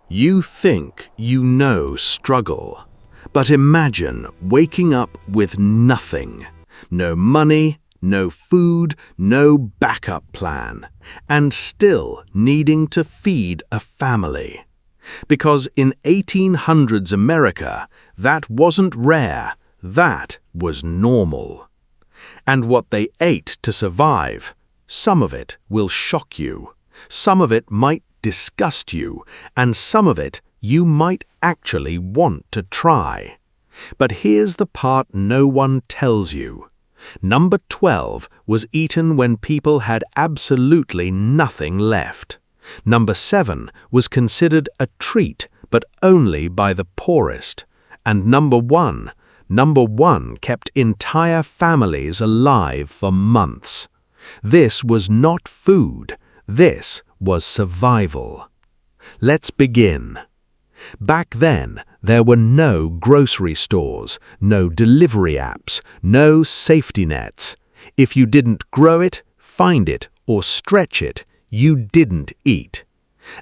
You think you know struggle, but imagine waking up with nothing. No money, no food, no backup plan, and still needing to feed a family. Because in 1800s America, that wasn't rare, that was normal. And what they ate to survive, some of it will shock you, some of it might disgust you, and some of it you might actually want to try. But here's the part no one tells you. Number 12 was eaten when people had absolutely nothing left. Number 7 was considered a treat, but only by the poorest. And number 1 kept entire families alive for months. This was not food, this was survival. Let's begin. Back then, there were no grocery stores, no delivery apps, no safety nets. If you didn't grow it, find it, or stretch it, you didn't eat.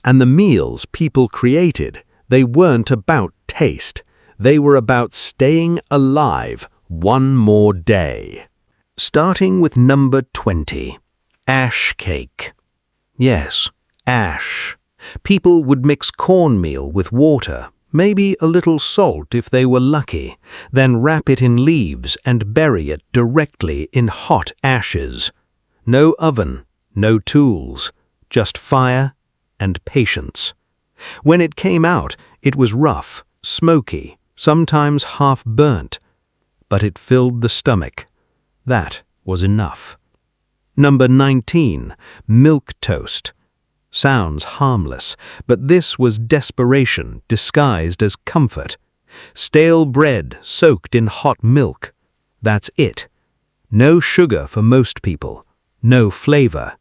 And the meals people created, they weren't about taste. They were about staying alive one more day. Starting with number 20, ash cake. Yes, ash. People would mix cornmeal with water, maybe a little salt if they were lucky, then wrap it in leaves and bury it directly in hot ashes. No oven, no tools, just fire and patience. When it came out, it was rough, smoky, sometimes half burnt, but it filled the stomach. That was enough. Number 19, milk toast. Sounds harmless, but this was desperation disguised as comfort. Stale bread soaked in hot milk. That's it. No sugar for most people, no flavor.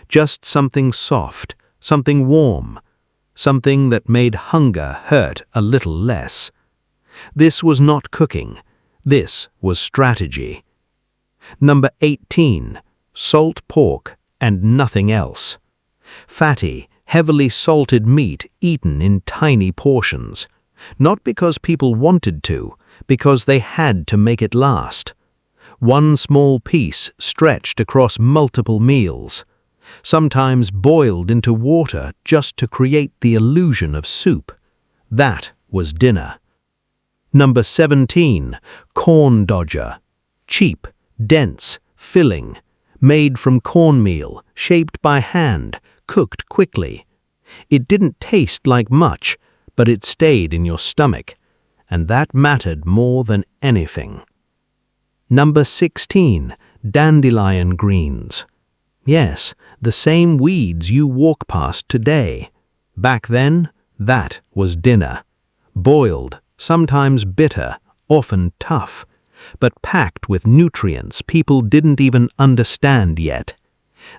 Just something soft, something warm, something that made hunger hurt a little less. This was not cooking. This was strategy. Number 18, salt pork and nothing else. Fatty, heavily salted meat eaten in tiny portions. Not because people wanted to, because they had to make it last. One small piece stretched across multiple meals, sometimes boiled into water just to create the illusion of soup. That was dinner. Number 17, corn dodger. Cheap, dense, filling, made from cornmeal, shaped by hand, cooked quickly. It didn't taste like much, but it stayed in your stomach, and that mattered more than anything. Number 16, dandelion greens. Yes, the same weeds you walk past today. Back then, that was dinner. Boiled, sometimes bitter, often tough, but packed with nutrients people didn't even understand yet.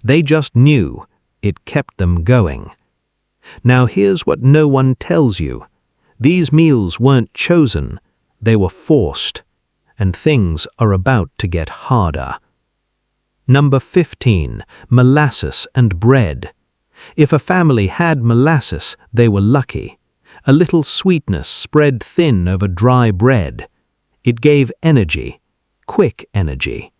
They just knew it kept them going. Now here's what no one tells you. These meals weren't chosen, they were forced, and things are about to get harder. Number 15, molasses and bread. If a family had molasses, they were lucky. A little sweetness spread thin over dry bread. It gave energy, quick energy,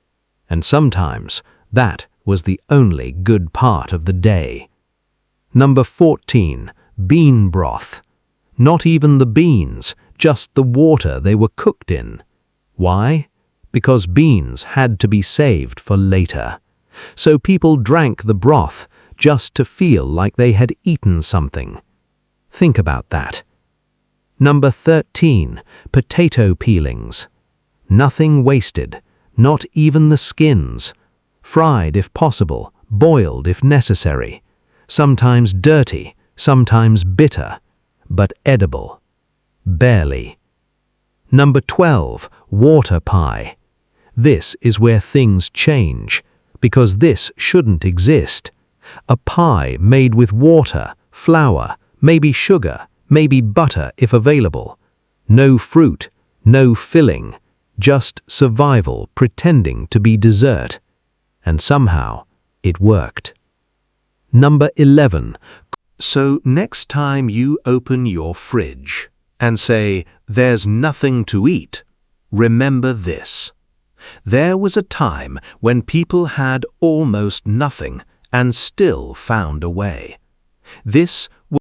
and sometimes that was the only good part of the day. Number 14, bean broth. Not even the beans, just the water they were cooked in. Why? Because beans had to be saved for later. So people drank the broth just to feel like they had eaten something. Think about that. Number 13, potato peelings. Nothing wasted, not even the skins. Fried if possible, boiled if necessary. Sometimes dirty, sometimes bitter, but edible. Barely. Number 12, water pie. This is where things change, because this shouldn't exist. A pie made with water, flour, maybe sugar, maybe butter if available. No fruit, no filling, just survival pretending to be dessert. And somehow, it worked. Number 11, So next time you open your fridge and say, "There's nothing to eat," remember this. There was a time when people had almost nothing and still found a way. This